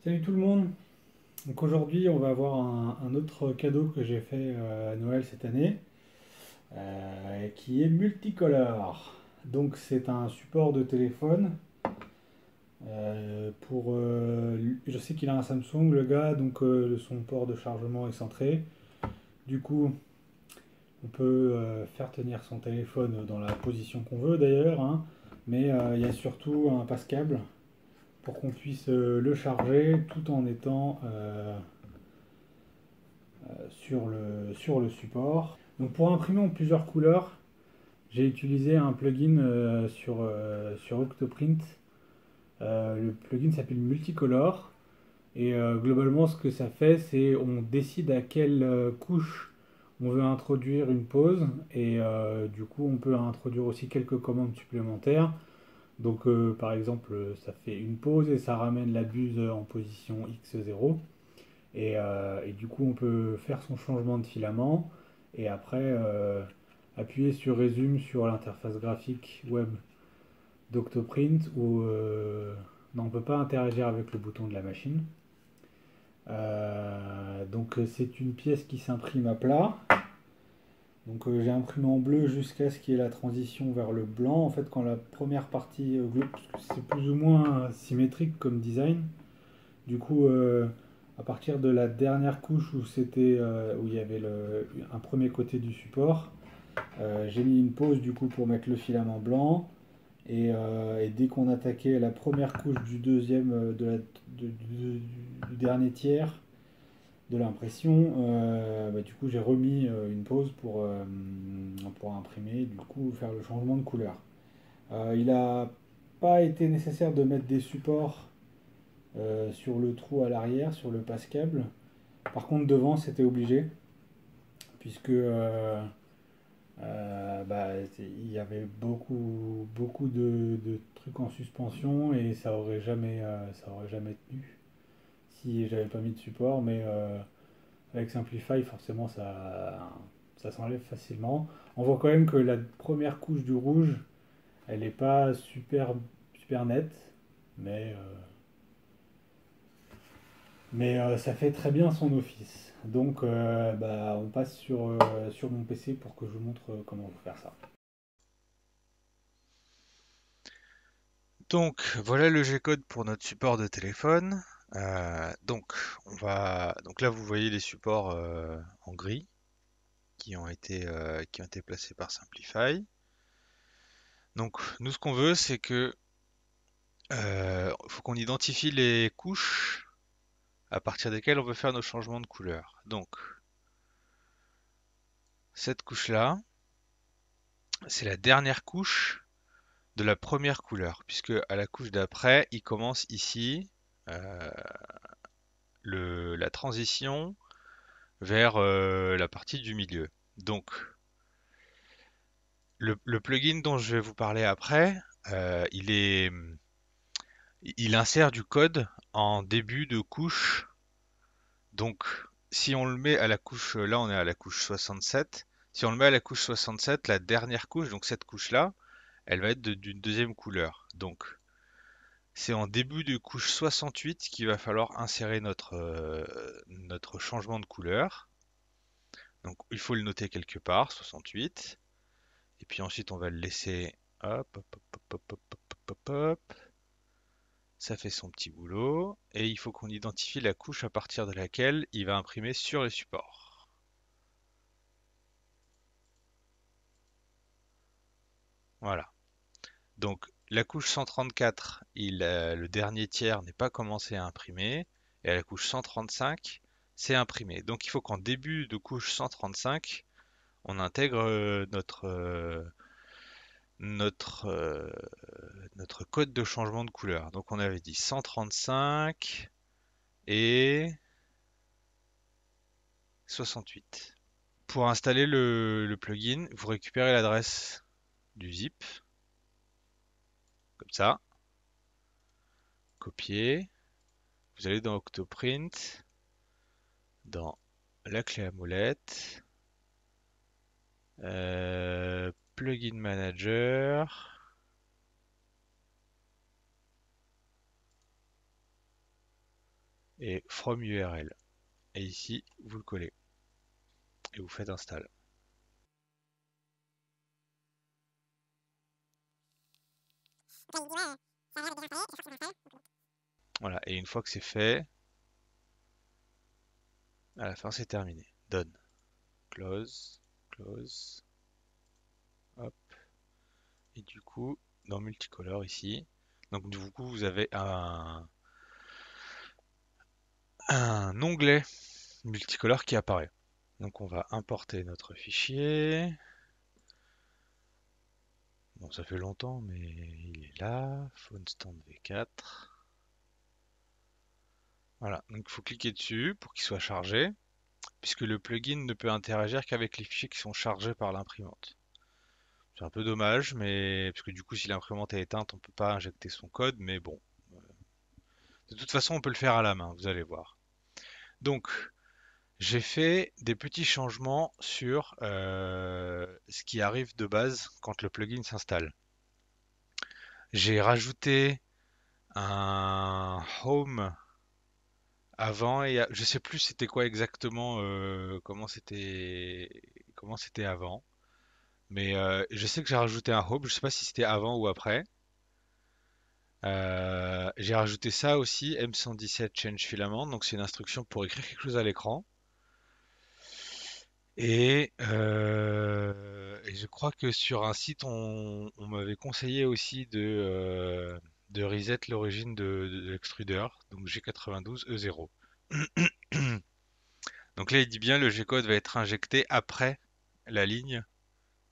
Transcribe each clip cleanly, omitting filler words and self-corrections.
Salut tout le monde! Donc aujourd'hui on va avoir un autre cadeau que j'ai fait à Noël cette année, qui est multicolore. Donc c'est un support de téléphone. Je sais qu'il a un Samsung le gars, donc son port de chargement est centré. Du coup on peut faire tenir son téléphone dans la position qu'on veut d'ailleurs, hein. Mais il y a surtout un passe-câble pour qu'on puisse le charger tout en étant sur le support. Donc pour imprimer en plusieurs couleurs, j'ai utilisé un plugin sur Octoprint. Le plugin s'appelle Multicolor. Et globalement, ce que ça fait, c'est on décide à quelle couche on veut introduire une pause. Et du coup, on peut introduire aussi quelques commandes supplémentaires. Donc, par exemple, ça fait une pause et ça ramène la buse en position X0. Et du coup, on peut faire son changement de filament et après appuyer sur Résume sur l'interface graphique web d'Octoprint où non, on ne peut pas interagir avec le bouton de la machine. Donc c'est une pièce qui s'imprime à plat. Donc j'ai imprimé en bleu jusqu'à ce qu'il y ait la transition vers le blanc. En fait, quand la première partie, c'est plus ou moins symétrique comme design. Du coup, à partir de la dernière couche où il y avait un premier côté du support, j'ai mis une pause du coup pour mettre le filament blanc. Et dès qu'on attaquait la première couche du deuxième, du dernier tiers de l'impression, du coup j'ai remis une pause pour imprimer, du coup faire le changement de couleur. Il n'a pas été nécessaire de mettre des supports sur le trou à l'arrière, sur le passe-câble. Par contre, devant, c'était obligé, puisque il y avait beaucoup de trucs en suspension et ça aurait jamais tenu si j'avais pas mis de support. Mais avec Simplify, forcément, ça s'enlève facilement. On voit quand même que la première couche du rouge, elle n'est pas super nette, mais ça fait très bien son office. Donc on passe sur mon PC pour que je vous montre comment faire ça. Donc voilà le G-code pour notre support de téléphone. Donc donc là vous voyez les supports en gris qui ont été placés par Simplify. Donc nous ce qu'on veut c'est que faut qu'on identifie les couches à partir desquelles on veut faire nos changements de couleur. Donc cette couche-là, c'est la dernière couche de la première couleur, puisque à la couche d'après, il commence ici euh, la transition vers la partie du milieu. Donc, le plugin dont je vais vous parler après, il insère du code en début de couche. Donc, si on le met à la couche, là on est à la couche 67. Si on le met à la couche 67, la dernière couche, donc cette couche-là, elle va être d'une deuxième couleur. Donc, c'est en début de couche 68 qu'il va falloir insérer notre changement de couleur. Donc il faut le noter quelque part, 68. Et puis ensuite on va le laisser, hop, hop, hop, hop, hop, hop, hop, hop, hop. Ça fait son petit boulot. Et il faut qu'on identifie la couche à partir de laquelle il va imprimer sur les supports. Voilà. Donc la couche 134, le dernier tiers n'est pas commencé à imprimer. Et à la couche 135, c'est imprimé. Donc il faut qu'en début de couche 135, on intègre notre, euh, notre code de changement de couleur. Donc on avait dit 135 et 68. Pour installer le plugin, vous récupérez l'adresse du zip, comme ça, copier. Vous allez dans Octoprint, dans la clé à molette, plugin manager. et from URL. Et ici, vous le collez et vous faites install. Voilà, et une fois que c'est fait, à la fin c'est terminé. Done. Close, close, hop. Et du coup, dans multicolore ici, donc du coup vous avez un onglet multicolore qui apparaît. Donc on va importer notre fichier. Bon, ça fait longtemps, mais il est là. Phone stand V4. Voilà, donc il faut cliquer dessus pour qu'il soit chargé, puisque le plugin ne peut interagir qu'avec les fichiers qui sont chargés par l'imprimante. C'est un peu dommage, mais parce que du coup, si l'imprimante est éteinte, on peut pas injecter son code, mais bon. De toute façon, on peut le faire à la main, vous allez voir. Donc, j'ai fait des petits changements sur ce qui arrive de base quand le plugin s'installe. J'ai rajouté un home avant et je sais plus c'était quoi exactement comment c'était avant, mais je sais que j'ai rajouté un home, je sais pas si c'était avant ou après. J'ai rajouté ça aussi, M117 change filament, donc c'est une instruction pour écrire quelque chose à l'écran. Et je crois que sur un site, on m'avait conseillé aussi de reset l'origine de l'extrudeur, donc G92E0. Donc là, il dit bien le G-code va être injecté après la ligne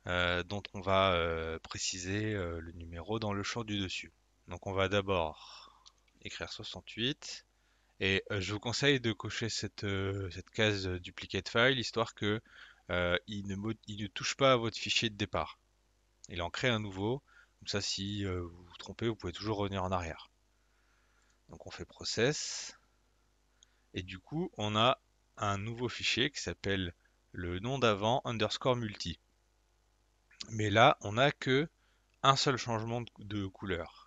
dont on va préciser le numéro dans le champ du dessus. Donc on va d'abord écrire 68 et je vous conseille de cocher cette case duplicate file histoire que il ne touche pas à votre fichier de départ. Il en crée un nouveau, comme ça si vous vous trompez, vous pouvez toujours revenir en arrière. Donc on fait process et du coup on a un nouveau fichier qui s'appelle le nom d'avant underscore multi. Mais là on n'a que un seul changement de couleur.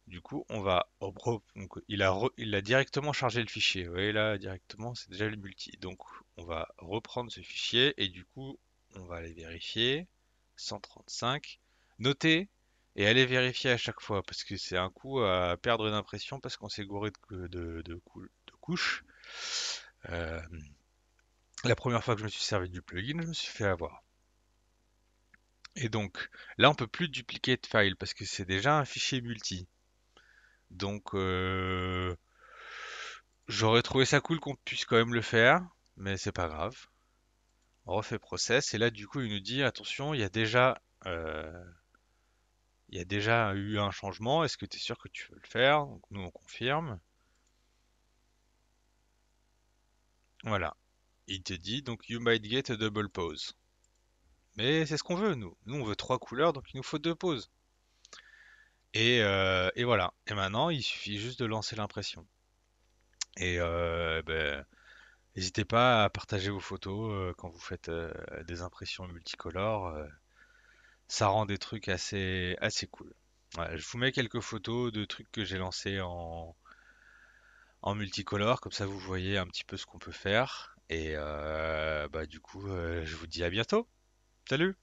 Du coup, on va donc, il a directement chargé le fichier. Vous voyez là, directement, c'est déjà le multi. Donc, on va reprendre ce fichier et du coup, on va aller vérifier. 135. Notez et allez vérifier à chaque fois parce que c'est un coup à perdre une impression parce qu'on s'est gouré de couches. Euh, la première fois que je me suis servi du plugin, je me suis fait avoir. Et donc, là, on peut plus dupliquer de file parce que c'est déjà un fichier multi. Donc, j'aurais trouvé ça cool qu'on puisse quand même le faire, mais c'est pas grave. On refait process et là du coup il nous dit attention, euh, il y a déjà eu un changement. Est-ce que tu es sûr que tu veux le faire? Donc nous on confirme. Voilà. Il te dit donc you might get a double pause. Mais c'est ce qu'on veut nous. Nous on veut trois couleurs donc il nous faut deux pauses. Et voilà. Et maintenant il suffit juste de lancer l'impression. Et ben, n'hésitez pas à partager vos photos quand vous faites des impressions multicolores. Ça rend des trucs assez cool. Ouais, je vous mets quelques photos de trucs que j'ai lancés en multicolore, comme ça vous voyez un petit peu ce qu'on peut faire. Et bah, du coup, je vous dis à bientôt. Salut!